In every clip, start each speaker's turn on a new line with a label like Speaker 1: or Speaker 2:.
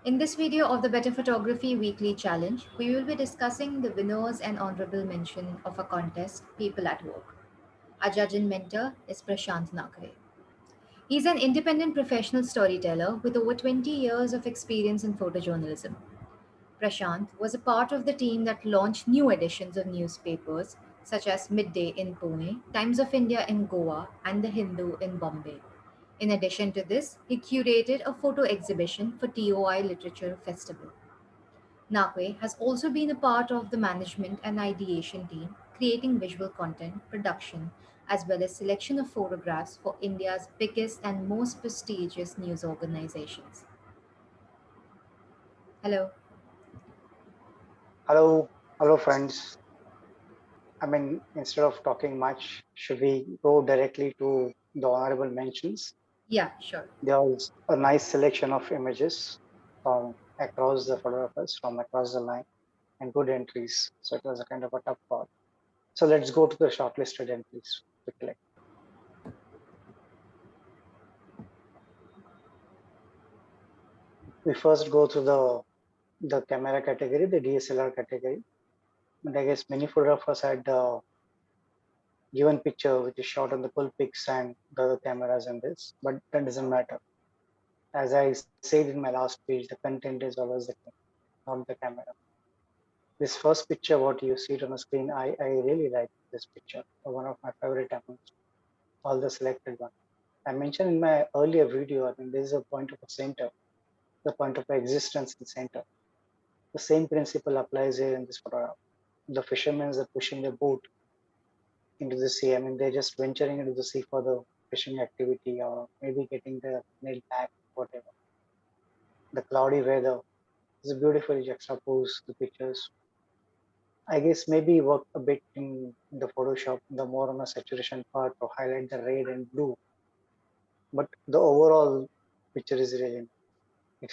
Speaker 1: In this video of the Better Photography Weekly Challenge, we will be discussing the winners and honorable mention of a contest, People at Work. Our judge and mentor is Prashant Nakwe. He's an independent professional storyteller with over 20 years of experience in photojournalism. Prashant was a part of the team that launched new editions of newspapers such as Midday in Pune, Times of India in Goa, and The Hindu in Bombay. In addition to this, he curated a photo exhibition for TOI Literature Festival. Nakwe has also been a part of the management and ideation team, creating visual content, production, as well as selection of photographs for India's biggest and most prestigious news organizations. Hello.
Speaker 2: Hello, friends. Instead of talking much, should we go directly to the honorable mentions?
Speaker 1: Yeah, sure.
Speaker 2: There was a nice selection of images from across the photographers, from across the line, and good entries. So it was a kind of a tough call. So let's go to the shortlisted entries quickly. We first go to the camera category, the DSLR category. And I guess many photographers had given picture which is shot on the full pics and the other cameras in this, but that doesn't matter. As I said in my last page, the content is always the king, not the camera. This first picture, what you see it on the screen, I really like this picture. One of my favorite amongst all the selected one. I mentioned in my earlier video, this is a point of a center, the point of existence in center. The same principle applies here in this photograph. The fishermen are pushing the boat into the sea. They're just venturing into the sea for the fishing activity or maybe getting the nail back, whatever. The cloudy weather is beautifully juxtaposed the pictures. I guess maybe work a bit in the Photoshop, the more on the saturation part to highlight the red and blue. But the overall picture is really, it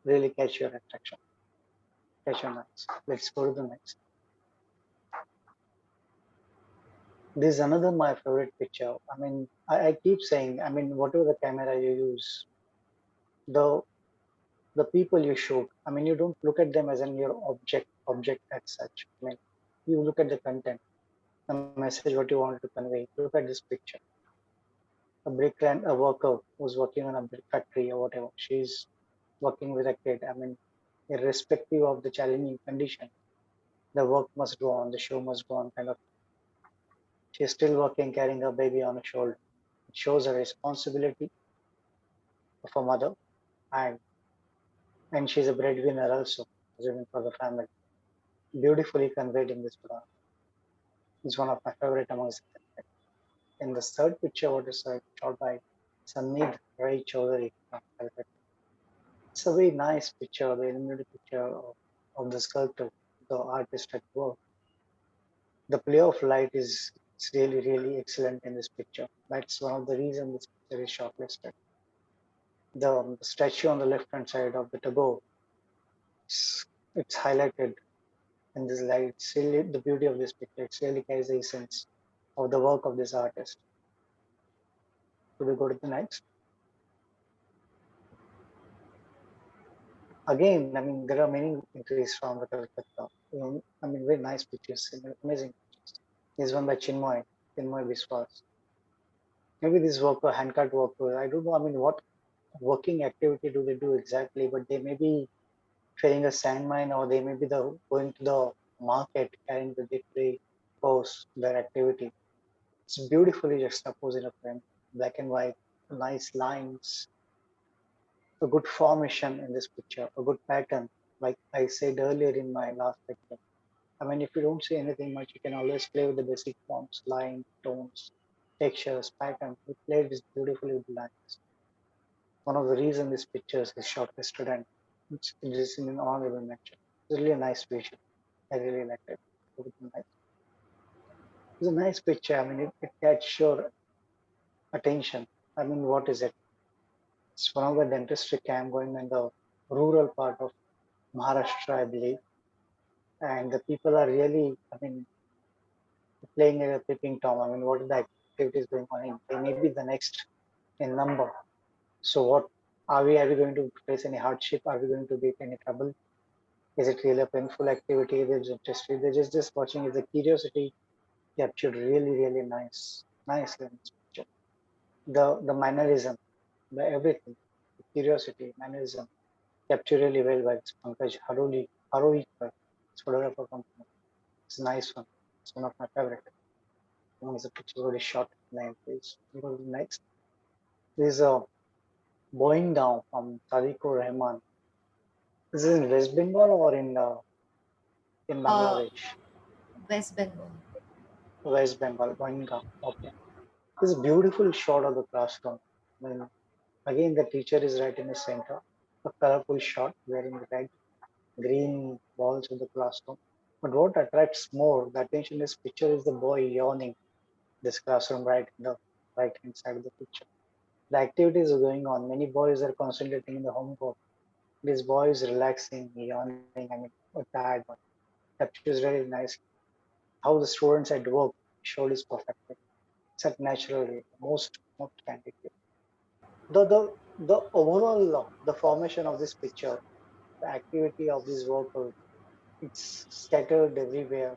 Speaker 2: really catch your attention, catch your eyes. Let's go to the next. This is another my favorite picture. I keep saying, whatever the camera you use, the the people you shoot, you don't look at them as in your object as such. You look at the content, the message what you want to convey. Look at this picture. A worker who's working on a brick factory or whatever. She's working with a kid. Irrespective of the challenging condition, the work must go on, the show must go on. She's still working, carrying her baby on her shoulder. It shows a responsibility of a mother, and and she's a breadwinner also, assuming for the family. Beautifully conveyed in this photograph. It's one of my favorite amongst them. In the third picture, what is shot by Sannidh Raychaudhuri from Kolkata. It's a very nice picture, the illuminated picture of the sculptor, the artist at work. The play of light is really, really excellent in this picture. That's one of the reasons this picture is shortlisted. The statue on the left hand side of the tagore, it's highlighted in this light. It's really the beauty of this picture. It really carries the essence of the work of this artist. Could we go to the next? Again, there are many entries from the Kolkata. Very nice pictures, amazing pictures. This one by Chinmoy Biswas. Maybe this worker, hand-cut worker, I don't know, what working activity do they do exactly, but they may be filling a sand mine or they may be going to the market carrying the day-to-day course, their activity. It's beautifully juxtaposed in a frame, black and white, nice lines, a good formation in this picture, a good pattern. Like I said earlier in my last lecture. If you don't say anything much, you can always play with the basic forms, line, tones, textures, patterns. We played this beautifully with lines. One of the reasons this picture is shortlisted and it is in an honorable mention. It's really a nice visual. I really liked it. It's a nice picture. It catches your attention. What is it? It's one of the dentistry camp going in the rural part of Maharashtra, I believe. And the people are really, playing a peeping Tom. What are the activities going on? They may be the next in number. So what Are we going to face any hardship? Are we going to be any trouble? Is it really a painful activity? They're just watching. Is the curiosity captured really, really nicely in this picture. The mannerism, the everything, the curiosity, mannerism, captured really well by this Pankaj Harolikar, photographer from Pune. It's a nice one. It's one of my favorite. One is a picture very short name, please. Go to the next. This is a bowing down from Sadiqur Rahman. This is in West Bengal or in
Speaker 1: Uh,
Speaker 2: Bangladesh?
Speaker 1: West Bengal.
Speaker 2: West Bengal, bowing down. Okay. This is a beautiful shot of the classroom. I mean, again, the teacher is right in the center. A colorful shot wearing red, green walls of the classroom. But what attracts more the attention in this picture is the boy yawning this classroom right in the right hand side of the picture. The activities are going on. Many boys are concentrating in the homework. This boy is relaxing, yawning, I mean, a tired one. Captures very nice how the students at work showed is perfectly. Set naturally, most candidly. The overall the formation of this picture, the activity of these workers, it's scattered everywhere.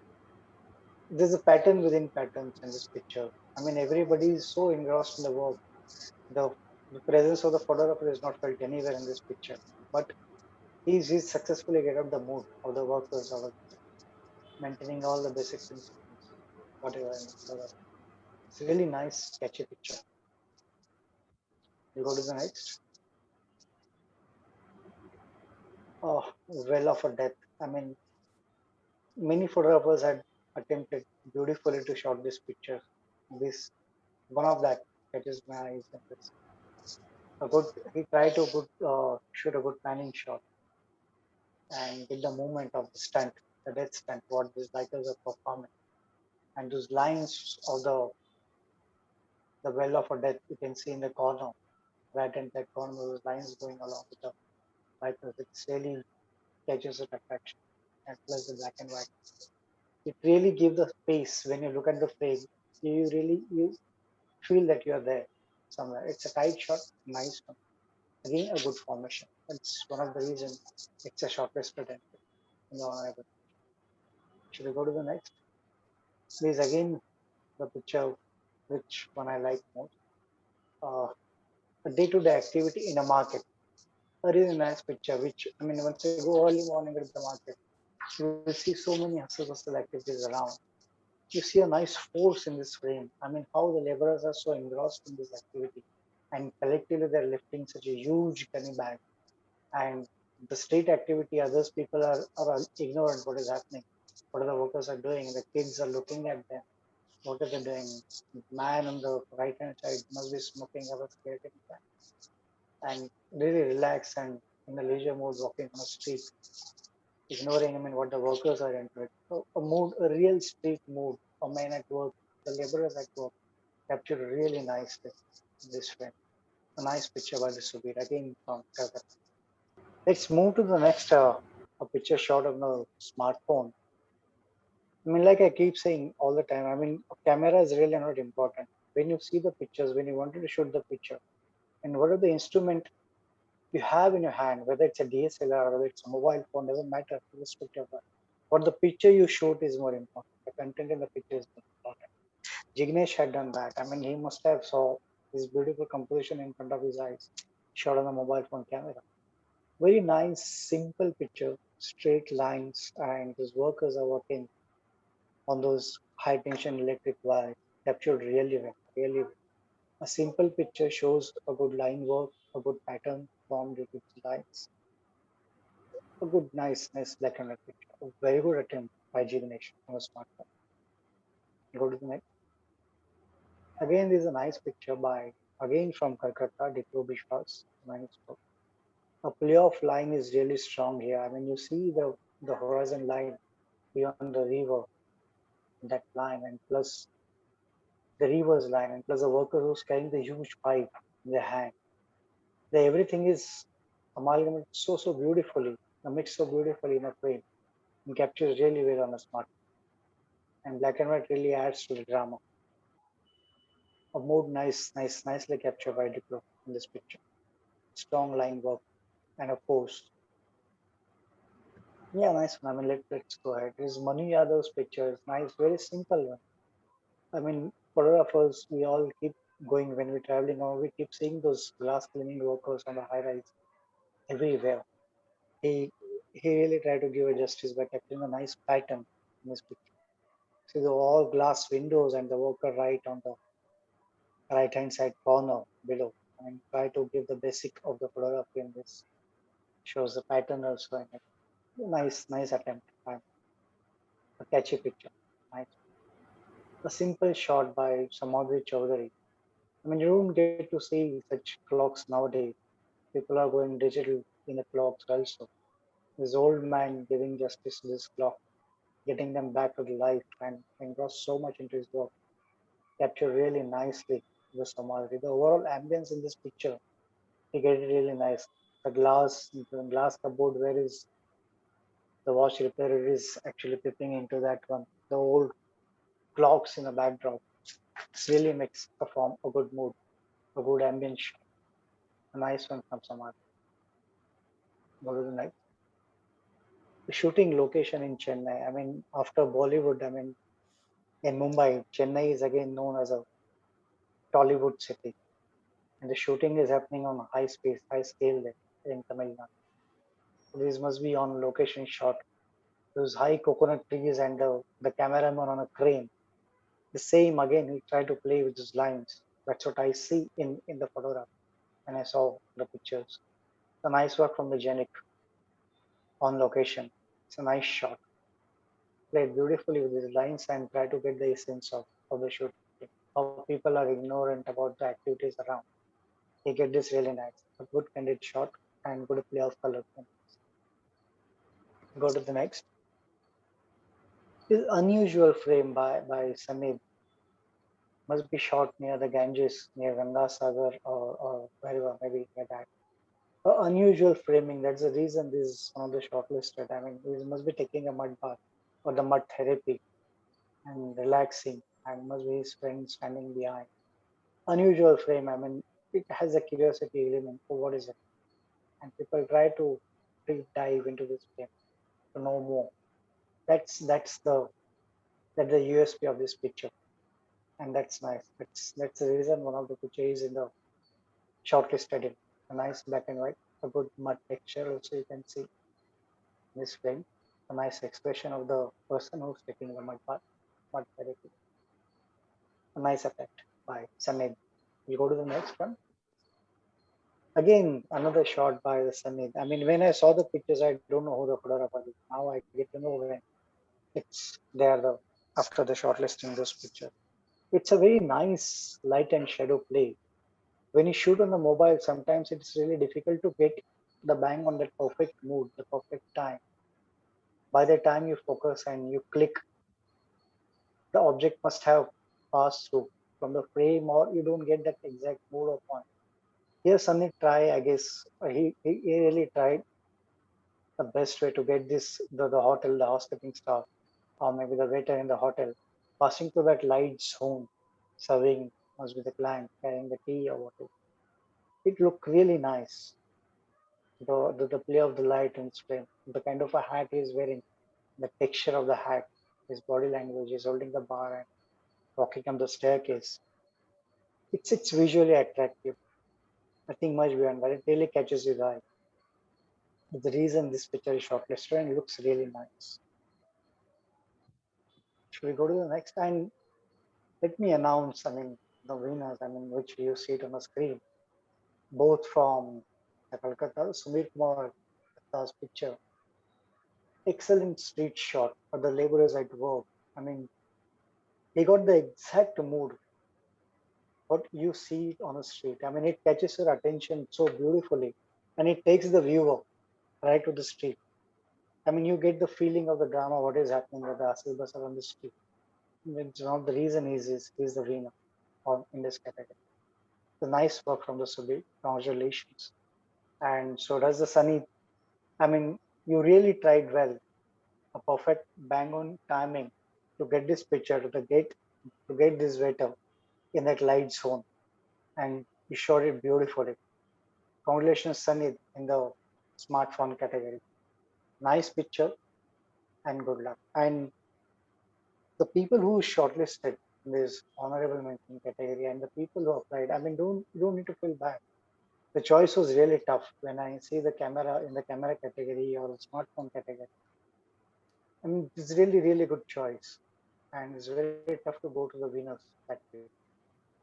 Speaker 2: There's a pattern within patterns in this picture. I mean, everybody is so engrossed in the work. The the presence of the photographer is not felt anywhere in this picture. But he's successfully get up the mood of the workers over there, maintaining all the basic principles, whatever in the photograph. It's really nice, sketchy picture. You go to the next. Oh, well of a death. I mean, many photographers had attempted beautifully to shot this picture. This one of that catches my eyes and this a good he tried to shoot a good panning shot and get the movement of the stunt, the death stunt, what these bikers are performing. And those lines of the well of a death you can see in the corner, right hand side corner, those lines going along with the bikers. It's really catches the attraction. And plus the black and white. It really gives the space when you look at the frame. You feel that you are there somewhere. It's a tight shot, nice one. Again, a good formation. That's one of the reasons it's a shortlisted entry in the honorable. Should we go to the next? This is again the picture which one I like most. Uh, a day-to-day activity in a market. A really nice picture, which I mean, once you go early morning at the market, you will see so many hustle activities around. You see a nice force in this frame. I mean, how the laborers are so engrossed in this activity, and collectively they're lifting such a huge gunny bag. And the street activity, others people are ignorant what is happening, what the workers are doing. The kids are looking at them. What are they doing? The man on the right hand side must be smoking a cigarette and really relaxed and in a leisure mode walking on the street, ignoring I mean what the workers are into it. So a mood, a real street mood, a man at work, the laborers at work captured really nicely in this frame. A nice picture by the Subir again from Kolkata. Let's move to the next a picture shot of the smartphone. I mean, like I keep saying all the time, I mean, camera is really not important. When you see the pictures, when you wanted to shoot the picture, and what are the instrument you have in your hand, whether it's a DSLR or whether it's a mobile phone, doesn't matter, irrespective of that. What the picture you shoot is more important. The content in the picture is more important. Jignesh had done that. I mean, he must have saw this beautiful composition in front of his eyes, shot on a mobile phone camera. Very nice, simple picture, straight lines, and his workers are working on those high tension electric wires, captured really well, really well. A simple picture shows a good line work, a good pattern formed with its lines, a good, nice black and white picture. A very good attempt by Jignesh on a smartphone. Go to the next. Again, this is a nice picture by, again from Kolkata, Deepro Biswas. Nice. A playoff line is really strong here. I mean, you see the horizon line beyond the river, that line, and plus the river's line, and plus the worker who's carrying the huge pipe in their hand. Everything is amalgamated so beautifully, mixed so beautifully in a frame, and captures really well on a smart. And black and white really adds to the drama. A mood nicely captured by Diplo in this picture. strong line work and a pose. Yeah, nice one. I mean, let's go ahead. This is Manu Yadav's picture. It's nice, very simple one. I mean, photographers, we all keep going when we're traveling, or we keep seeing those glass cleaning workers on the high rise everywhere. He he really tried to give a justice by capturing a nice pattern in his picture. See the all glass windows and the worker right on the right hand side corner below. I mean, try to give the basic of the photography in this. Shows the pattern also in it. Nice attempt. And a catchy picture. Nice. A simple shot by Soumadri Chowdhury. I mean, you don't get to see such clocks nowadays. People are going digital in the clocks also. This old man giving justice to this clock, getting them back to the life and engrossed so much into his work. Captured really nicely the Somali. The overall ambience in this picture, he get it really nice. The glass cupboard where is the watch repairer is actually peeping into that one. The old clocks in the backdrop. It really makes a form a good mood, a good ambience shot. A nice one from Somali. Go to the next. The shooting location in Chennai. I mean, after Bollywood, I mean, in Mumbai, Chennai is again known as a Tollywood city, and the shooting is happening on a high scale there in Tamil Nadu. This must be on location shot. Those high coconut trees and the cameraman on a crane. The same again, he tried to play with his lines. That's what I see in the photograph when I saw the pictures. It's a nice work from the Jenic on location. It's a nice shot. Played beautifully with his lines and try to get the essence of the shooting. How people are ignorant about the activities around. They get this really nice. A good candid shot and good play of color. Go to the next. This unusual frame by Sannidh must be shot near the Ganges, near Ganga Sagar, or wherever, maybe near that. Unusual framing, that's the reason this is one of the shortlisted. I mean, he must be taking a mud bath or the mud therapy and relaxing, and must be his friend standing behind. Unusual frame, I mean, it has a curiosity element. So, what is it? And people try to deep dive into this frame to know more. That's the USP of this picture, and that's nice. That's the reason one of the picture is in the shortlisted in a nice black and white, a good mud texture. Also, you can see in this frame a nice expression of the person who's taking the mud bath, mud therapy. A nice effect by Sannidh. We go to the next one. Again, another shot by the Sannidh. I mean, when I saw the pictures, I don't know who the photographer is. Now I get to know when it's there after the shortlisting those pictures. It's a very nice light and shadow play. When you shoot on the mobile, sometimes it's really difficult to get the bang on that perfect mood, the perfect time. By the time you focus and you click, the object must have passed through from the frame, or you don't get that exact mood or point. Here, Sunny try, I guess, he really tried the best way to get the hotel, the housekeeping staff, or maybe the waiter in the hotel, passing through that light zone, serving must be the client, carrying the tea or whatever. It looked really nice. The play of the light and frame, the kind of a hat he's wearing, the texture of the hat, his body language, he's holding the bar and walking up the staircase. It's visually attractive. Nothing much beyond that. It really catches your eye. The reason this picture is shortlisted and looks really nice. Should we go to the next? And let me announce, I mean, the winners, I mean, which you see it on the screen, both from the Kolkata, Sumir Kumar Datta's picture. Excellent street shot for the laborers at work. I mean, he got the exact mood what you see on the street. I mean, it catches your attention so beautifully and it takes the viewer right to the street. I mean, you get the feeling of the drama, what is happening with the Asil Basar on the street. It's one of the reason is the winner in this category. The nice work from the Subir. Congratulations. And so does the Sunny. I mean, you really tried well. A perfect bang on timing to get this picture to get this waiter in that light zone, and you shot it beautifully. Congratulations, Sannidh, in the smartphone category. Nice picture and good luck. And the people who shortlisted in this honorable mention category and the people who applied, I mean, don't you don't need to feel bad. The choice was really tough. When I see the camera in the camera category or the smartphone category, I mean, it's really good choice, and it's very tough to go to the winners that way.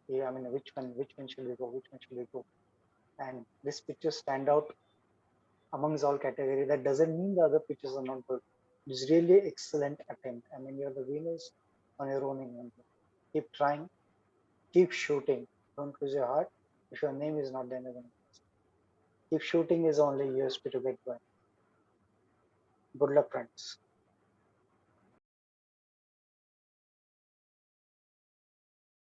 Speaker 2: Yeah, I mean, which one should we go? Which one should we go? And this picture stand out amongst all category. That doesn't mean the other pictures are not good. It's really excellent attempt. I mean, you're the winners on your own in India. Keep trying, keep shooting. Don't lose your heart. If your name is not there in the list, keep shooting is only USP to get by. Good luck, friends.